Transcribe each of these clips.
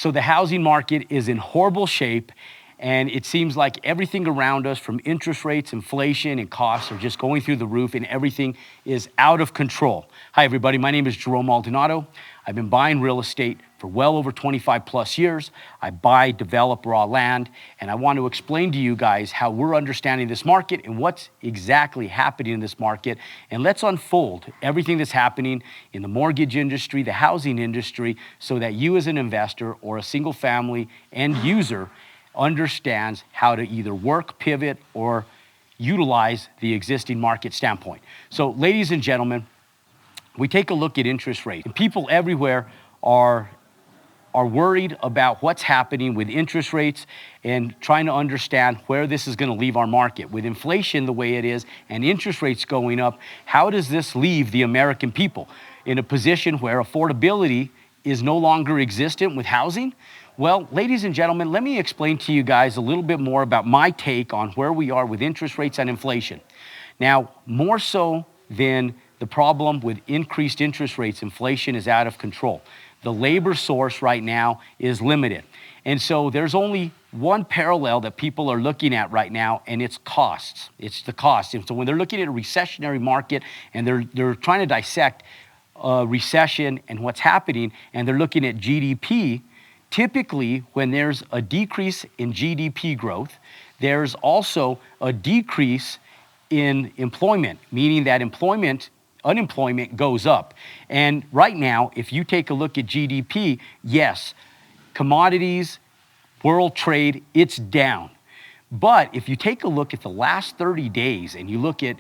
So the housing market is in horrible shape, and it seems like everything around us, from interest rates, inflation, and costs, are just going through the roof, and everything is out of control. Hi, everybody. My name is Jerome Maldonado. I've been buying real estate for well over 25 plus years. I buy, develop raw land, and I want to explain to you guys how we're understanding this market and what's exactly happening in this market. And let's unfold everything that's happening in the mortgage industry, the housing industry, so that you as an investor or a single family end user understands how to either work, pivot, or utilize the existing market standpoint. So, ladies and gentlemen, we take a look at interest rates. People everywhere are worried about what's happening with interest rates and trying to understand where this is going to leave our market. With inflation the way it is and interest rates going up, how does this leave the American people in a position where affordability is no longer existent with housing? Well, ladies and gentlemen, let me explain to you guys a little bit more about my take on where we are with interest rates and inflation. Now, more so than the problem with increased interest rates, inflation is out of control. The labor source right now is limited. And so there's only one parallel that people are looking at right now, and it's costs. It's the cost. And so when they're looking at a recessionary market and they're trying to dissect recession and what's happening, and they're looking at GDP, typically when there's a decrease in GDP growth, there's also a decrease in employment, meaning that unemployment goes up. And right now, if you take a look at GDP, yes, commodities, world trade, it's down. But if you take a look at the last 30 days and you look at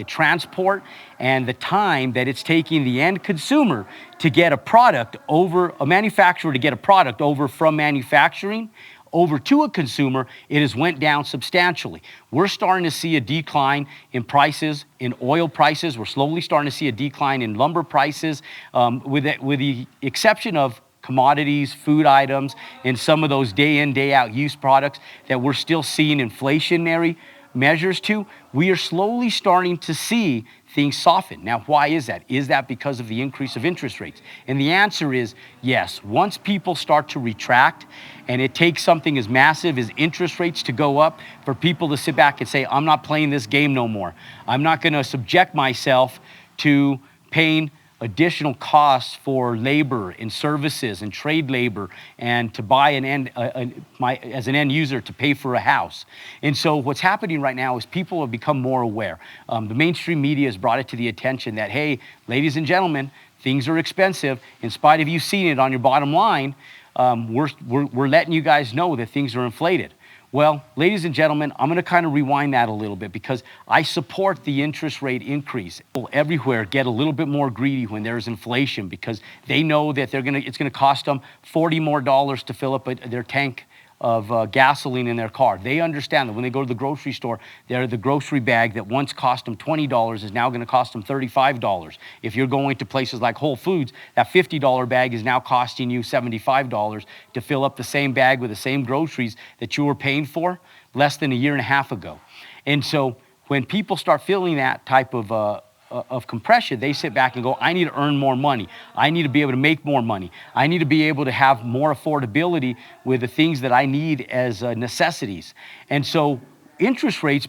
transport and the time that it's taking the end consumer to get a product over, a manufacturer to get a product over from manufacturing over to a consumer, it has went down substantially. We're starting to see a decline in prices, in oil prices. We're slowly starting to see a decline in lumber prices, with the exception of commodities, food items, and some of those day in, day out use products that we're still seeing inflationary measures to. We are slowly starting to see things soften. Now, why is that? Is that because of the increase of interest rates? And the answer is yes. Once people start to retract, and it takes something as massive as interest rates to go up for people to sit back and say, I'm not playing this game no more. I'm not going to subject myself to paying additional costs for labor and services and trade labor and to buy as an end user to pay for a house. And so what's happening right now is people have become more aware. The mainstream media has brought it to the attention that, hey, ladies and gentlemen, things are expensive. In spite of you seeing it on your bottom line, we're letting you guys know that things are inflated. Well, ladies and gentlemen, I'm going to kind of rewind that a little bit because I support the interest rate increase. People everywhere get a little bit more greedy when there's inflation because they know that it's going to cost them $40 more to fill up their tank of gasoline in their car. They understand that when they go to the grocery store, the grocery bag that once cost them $20 is now going to cost them $35. If you're going to places like Whole Foods, that $50 bag is now costing you $75 to fill up the same bag with the same groceries that you were paying for less than a year and a half ago. And so when people start feeling that type of compression, they sit back and go, I need to earn more money. I need to be able to make more money. I need to be able to have more affordability with the things that I need as necessities. And so interest rates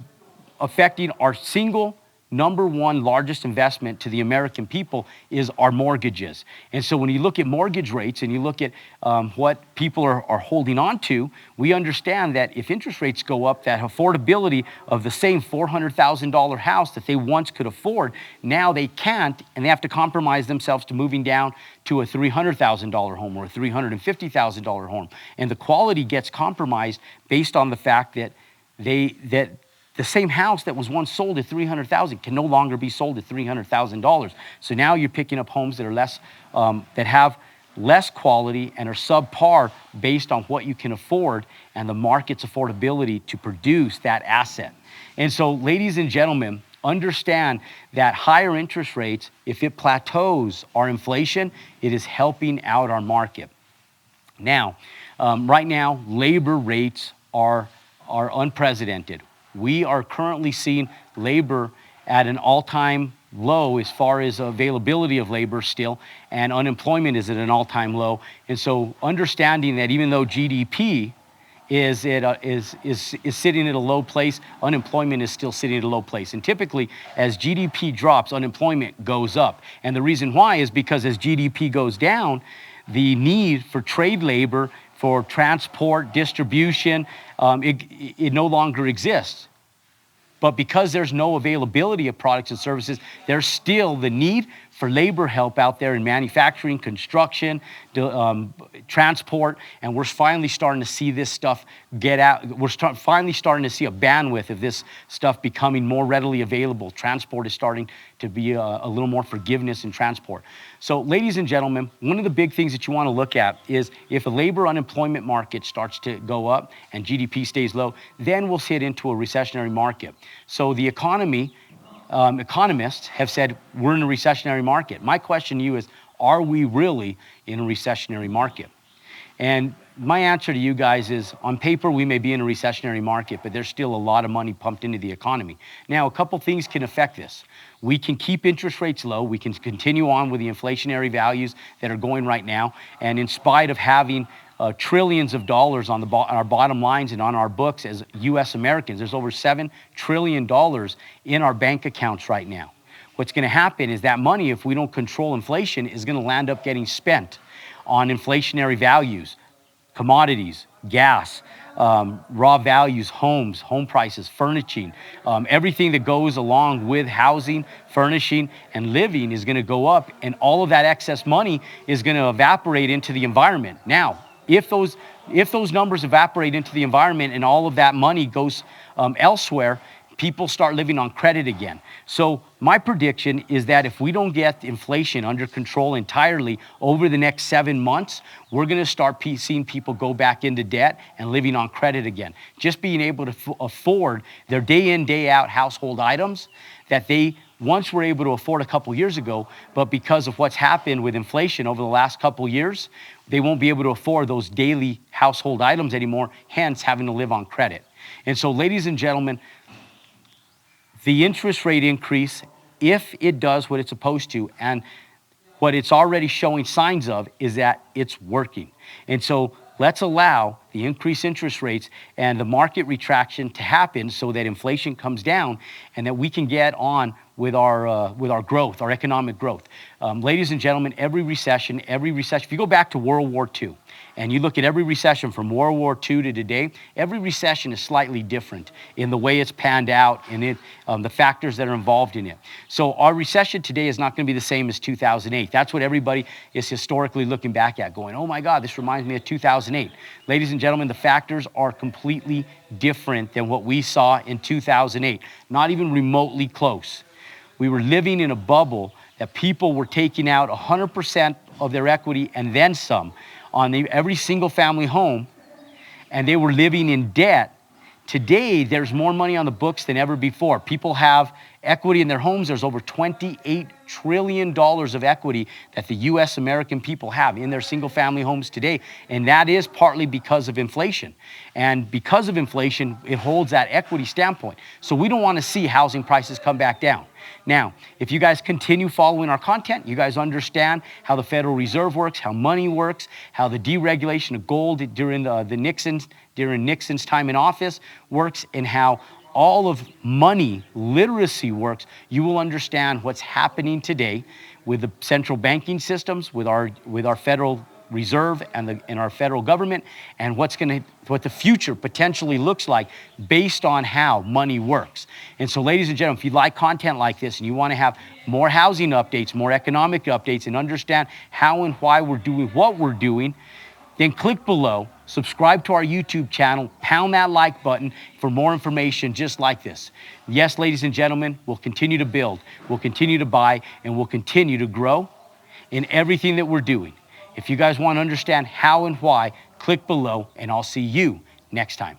affecting our single number one largest investment to the American people is our mortgages. And so when you look at mortgage rates and you look at what people are holding on to, we understand that if interest rates go up, that affordability of the same $400,000 house that they once could afford, now they can't, and they have to compromise themselves to moving down to a $300,000 home or a $350,000 home. And the quality gets compromised based on the fact that the same house that was once sold at $300,000 can no longer be sold at $300,000. So now you're picking up homes that are less, that have less quality and are subpar based on what you can afford and the market's affordability to produce that asset. And so, ladies and gentlemen, understand that higher interest rates, if it plateaus our inflation, it is helping out our market. Now, right now, labor rates are unprecedented. We are currently seeing labor at an all-time low as far as availability of labor still, and unemployment is at an all-time low. And so understanding that even though GDP is sitting at a low place, unemployment is still sitting at a low place. And typically, as GDP drops, unemployment goes up. And the reason why is because as GDP goes down, the need for trade labor, for transport, distribution, it no longer exists. But because there's no availability of products and services, there's still the need for labor help out there in manufacturing, construction, transport, and we're finally starting to see this stuff get out. We're finally starting to see a bandwidth of this stuff becoming more readily available. Transport is starting to be a little more forgiveness in transport. So, ladies and gentlemen, one of the big things that you want to look at is if the labor unemployment market starts to go up and GDP stays low, then we'll hit into a recessionary market. So the economists have said we're in a recessionary market. My question to you is, are we really in a recessionary market? And my answer to you guys is, on paper, we may be in a recessionary market, but there's still a lot of money pumped into the economy. Now, a couple things can affect this. We can keep interest rates low. We can continue on with the inflationary values that are going right now. And in spite of having trillions of dollars on our bottom lines and on our books as U.S. Americans, there's over $7 trillion in our bank accounts right now. What's going to happen is that money, if we don't control inflation, is going to land up getting spent on inflationary values, commodities, gas, raw values, homes, home prices, furnishing, everything that goes along with housing, furnishing, and living is going to go up, and all of that excess money is going to evaporate into the environment. Now, if those numbers evaporate into the environment and all of that money goes elsewhere, people start living on credit again. So my prediction is that if we don't get inflation under control entirely over the next 7 months, we're going to start seeing people go back into debt and living on credit again. Just being able to afford their day in, day out household items that they once were able to afford a couple years ago, but because of what's happened with inflation over the last couple years, they won't be able to afford those daily household items anymore, hence having to live on credit. And so, ladies and gentlemen, the interest rate increase, if it does what it's supposed to, and what it's already showing signs of, is that it's working. And so let's allow the increased interest rates and the market retraction to happen so that inflation comes down and that we can get on with our growth, our economic growth. Ladies and gentlemen, every recession, if you go back to World War II and you look at every recession from World War II to today, every recession is slightly different in the way it's panned out and the factors that are involved in it. So our recession today is not going to be the same as 2008. That's what everybody is historically looking back at, going, oh my God, this reminds me of 2008. Ladies and gentlemen, the factors are completely different than what we saw in 2008, not even remotely close. We were living in a bubble that people were taking out 100% of their equity and then some on every single family home, and they were living in debt. Today, there's more money on the books than ever before. People have equity in their homes. There's over $28 trillion of equity that the U.S. American people have in their single family homes today. And that is partly because of inflation. And because of inflation, it holds that equity standpoint. So we don't want to see housing prices come back down. Now, if you guys continue following our content, you guys understand how the Federal Reserve works, how money works, how the deregulation of gold during Nixon's time in office works, and how all of money literacy works, you will understand what's happening today with the central banking systems, with our Federal Reserve and our federal government, and what the future potentially looks like based on how money works. And so, ladies and gentlemen, if you like content like this and you want to have more housing updates, more economic updates, and understand how and why we're doing what we're doing, then click below, subscribe to our YouTube channel, pound that like button for more information just like this. Yes, ladies and gentlemen, we'll continue to build, we'll continue to buy, and we'll continue to grow in everything that we're doing. If you guys want to understand how and why, click below, and I'll see you next time.